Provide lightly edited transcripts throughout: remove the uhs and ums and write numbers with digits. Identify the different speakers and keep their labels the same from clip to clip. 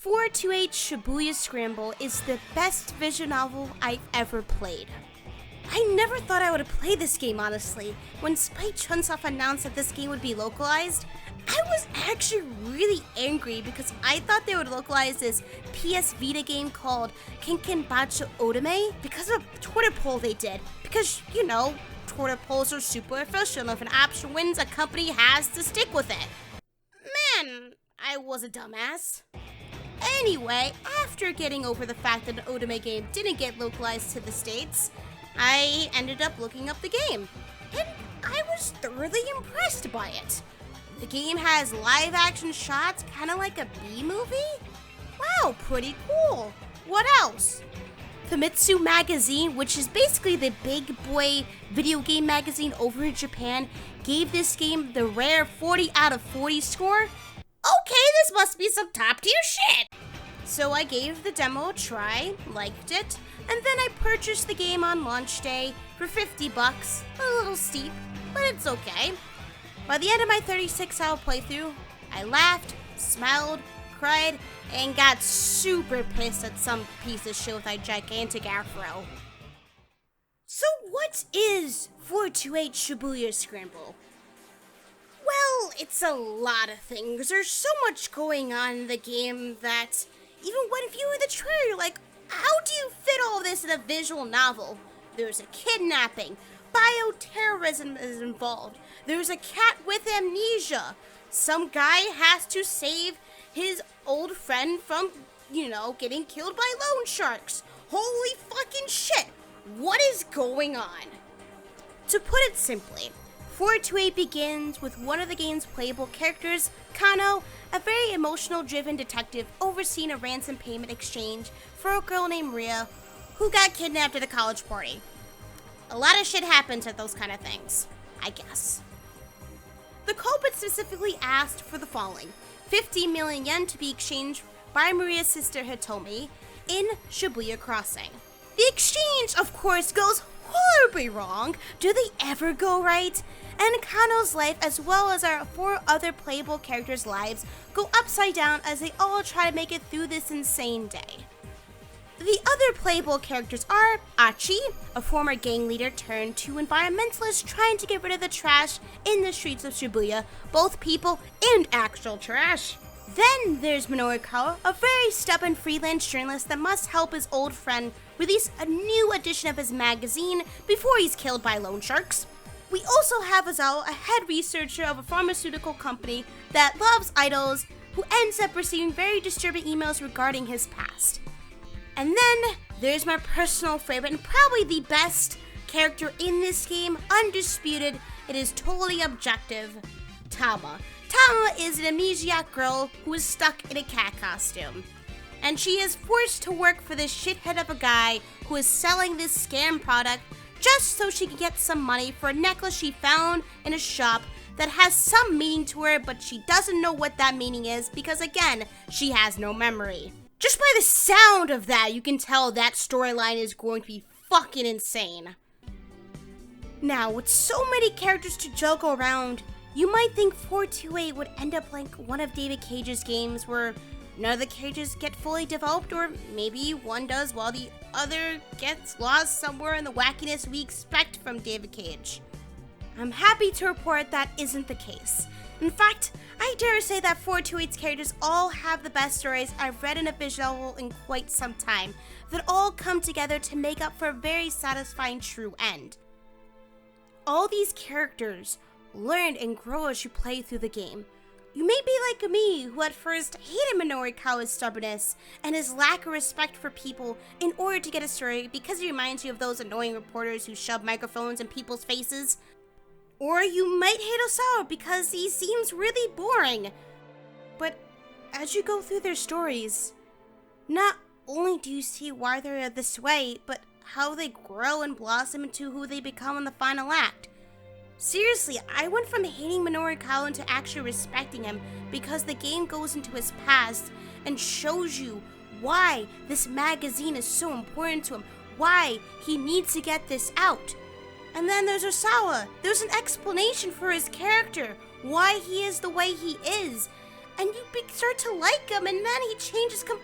Speaker 1: 428 Shibuya Scramble is the best visual novel I've ever played. I never thought I would play this game, honestly. When Spike Chunsoft announced that this game would be localized, I was actually really angry because I thought they would localize this PS Vita game called Kenkenbacho Otome because of a Twitter poll they did. Because, you know, Twitter polls are super official. If an option wins, a company has to stick with it. Man, I was a dumbass. Anyway, after getting over the fact that an Otome game didn't get localized to the States, I ended up looking up the game, and I was thoroughly impressed by it. The game has live-action shots, kind of like a B-movie? Wow, pretty cool. What else? Famitsu Magazine, which is basically the big boy video game magazine over in Japan, gave this game the rare 40 out of 40 score. Okay, this must be some top-tier shit! So I gave the demo a try, liked it, and then I purchased the game on launch day for $50, a little steep, but it's okay. By the end of my 36-hour playthrough, I laughed, smiled, cried, and got super pissed at some piece of shit with a gigantic afro. So what is 428 Shibuya Scramble? Well, it's a lot of things. There's so much going on in the game that even when viewing the trailer, you're like, how do you fit all of this in a visual novel? There's a kidnapping. Bioterrorism is involved. There's a cat with amnesia. Some guy has to save his old friend from, getting killed by loan sharks. Holy fucking shit. What is going on? To put it simply, 428 begins with one of the game's playable characters, Kano, a very emotional-driven detective overseeing a ransom payment exchange for a girl named Ria who got kidnapped at a college party. A lot of shit happens at those kind of things, I guess. The culprit specifically asked for the following: 50 million yen to be exchanged by Maria's sister Hitomi in Shibuya Crossing. The exchange, of course, goes horribly wrong. Do they ever go right? And Kano's life, as well as our 4 other playable characters' lives, go upside down as they all try to make it through this insane day. The other playable characters are Achi, a former gang leader turned to environmentalist trying to get rid of the trash in the streets of Shibuya, both people and actual trash. Then there's Minoru Kawa, a very stubborn freelance journalist that must help his old friend release a new edition of his magazine before he's killed by loan sharks. We also have Azawa, a head researcher of a pharmaceutical company that loves idols, who ends up receiving very disturbing emails regarding his past. And then there's my personal favorite and probably the best character in this game, undisputed, it is totally objective, Tama. Tama is an amnesiac girl who is stuck in a cat costume. And she is forced to work for this shithead of a guy who is selling this scam product just so she can get some money for a necklace she found in a shop that has some meaning to her, but she doesn't know what that meaning is because, again, she has no memory. Just by the sound of that, you can tell that storyline is going to be fucking insane. Now, with so many characters to juggle around, you might think 428 would end up like one of David Cage's games where none of the characters get fully developed, or maybe one does while the other gets lost somewhere in the wackiness we expect from David Cage. I'm happy to report that isn't the case. In fact, I dare say that 428's characters all have the best stories I've read in a visual novel in quite some time, that all come together to make up for a very satisfying true end. All these characters learn and grow as you play through the game. You may be like me, who at first hated Minoru Kawa's stubbornness and his lack of respect for people in order to get a story because he reminds you of those annoying reporters who shove microphones in people's faces. Or you might hate Osawa because he seems really boring. But as you go through their stories, not only do you see why they're this way, but how they grow and blossom into who they become in the final act. Seriously, I went from hating Minoru Kawa to actually respecting him because the game goes into his past and shows you why this magazine is so important to him, why he needs to get this out. And then there's Osawa. There's an explanation for his character, why he is the way he is. And you start to like him, and then he changes completely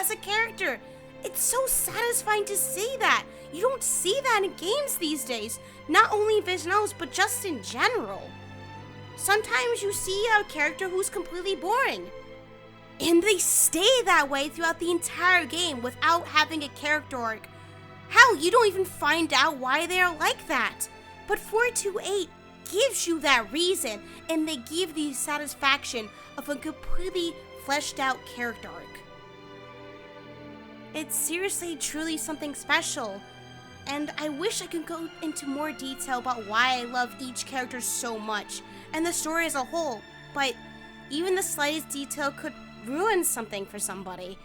Speaker 1: as a character. It's so satisfying to see that. You don't see that in games these days, not only in visual novels, but just in general. Sometimes you see a character who's completely boring, and they stay that way throughout the entire game without having a character arc. Hell, you don't even find out why they are like that. But 428 gives you that reason, and they give the satisfaction of a completely fleshed out character arc. It's seriously, truly something special, and I wish I could go into more detail about why I love each character so much, and the story as a whole, but even the slightest detail could ruin something for somebody,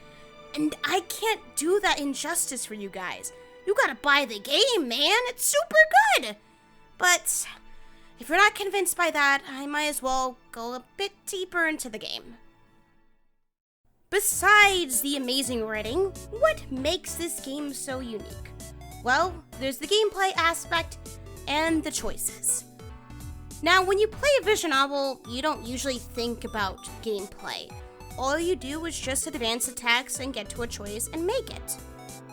Speaker 1: and I can't do that injustice for you guys. You gotta buy the game, man, it's super good! But if you're not convinced by that, I might as well go a bit deeper into the game. Besides the amazing writing, what makes this game so unique? Well, there's the gameplay aspect and the choices. Now, when you play a visual novel, you don't usually think about gameplay. All you do is just advance the text and get to a choice and make it.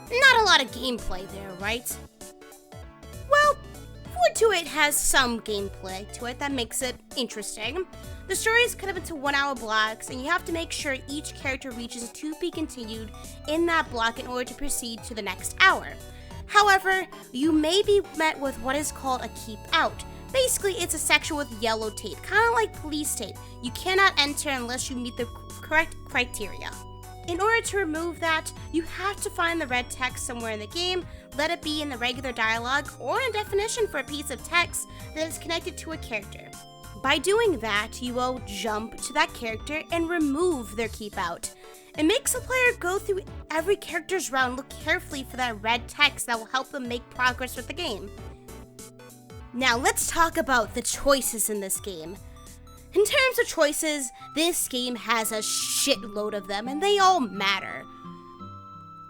Speaker 1: Not a lot of gameplay there, right? Well, 428 has some gameplay to it that makes it interesting. The story is cut up into 1 hour blocks, and you have to make sure each character reaches a to be continued in that block in order to proceed to the next hour. However, you may be met with what is called a keep out. Basically, it's a section with yellow tape, kind of like police tape. You cannot enter unless you meet the correct criteria. In order to remove that, you have to find the red text somewhere in the game, let it be in the regular dialogue or a definition for a piece of text that is connected to a character. By doing that, you will jump to that character and remove their keep out. It makes the player go through every character's round, look carefully for that red text that will help them make progress with the game. Now let's talk about the choices in this game. In terms of choices, this game has a shitload of them, and they all matter.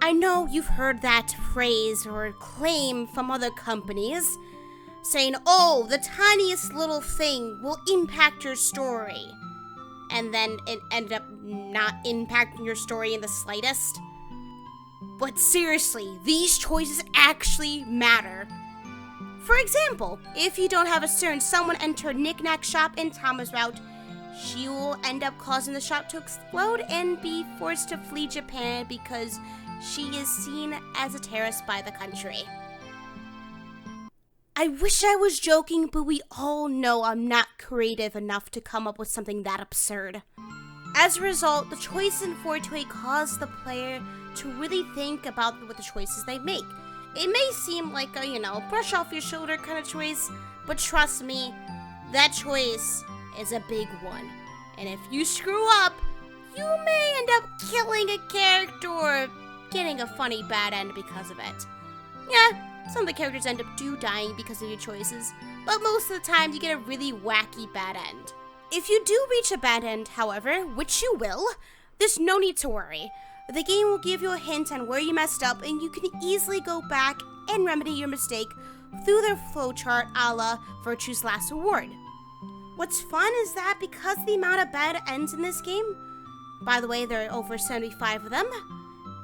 Speaker 1: I know you've heard that phrase or claim from other companies, saying, oh, the tiniest little thing will impact your story. And then it ended up not impacting your story in the slightest. But seriously, these choices actually matter. For example, if you don't have a certain someone enter a knick-knack shop in Tama's route, she will end up causing the shop to explode and be forced to flee Japan because she is seen as a terrorist by the country. I wish I was joking, but we all know I'm not creative enough to come up with something that absurd. As a result, the choice in 428 cause the player to really think about what the choices they make. It may seem like a, brush off your shoulder kind of choice, but trust me, that choice is a big one. And if you screw up, you may end up killing a character or getting a funny bad end because of it. Yeah, some of the characters end up dying because of your choices, but most of the time you get a really wacky bad end. If you do reach a bad end, however, which you will, there's no need to worry. The game will give you a hint on where you messed up, and you can easily go back and remedy your mistake through their flowchart a la Virtue's Last Reward. What's fun is that because of the amount of bad ends in this game, by the way, there are over 75 of them,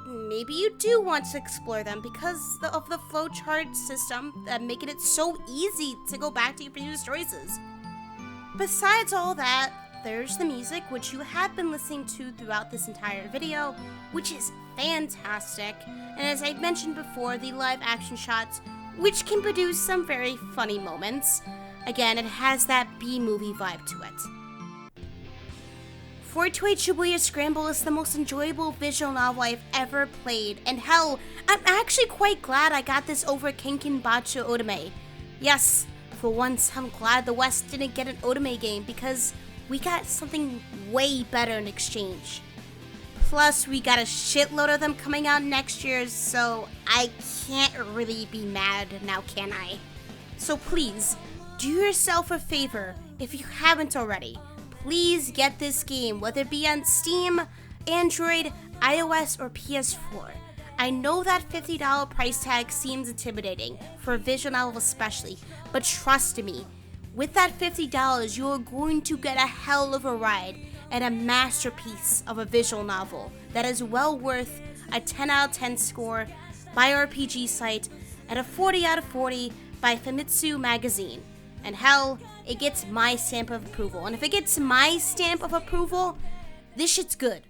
Speaker 1: maybe you do want to explore them because of the flowchart system that making it so easy to go back to your previous choices. Besides all that, there's the music, which you have been listening to throughout this entire video, which is fantastic. And as I mentioned before, the live action shots, which can produce some very funny moments. Again, it has that B-movie vibe to it. 428 Shibuya Scramble is the most enjoyable visual novel I've ever played, and hell, I'm actually quite glad I got this over Kenkinbacho Otome. Yes, for once I'm glad the West didn't get an Otome game because we got something way better in exchange. Plus, we got a shitload of them coming out next year, so I can't really be mad now, can I? So please, do yourself a favor if you haven't already. Please get this game, whether it be on Steam, Android, iOS, or PS4. I know that $50 price tag seems intimidating, for a visual novel especially, but trust me, with that $50, you are going to get a hell of a ride and a masterpiece of a visual novel that is well worth a 10 out of 10 score by RPG Site, and a 40 out of 40 by Famitsu Magazine. And hell, it gets my stamp of approval. And if it gets my stamp of approval, this shit's good.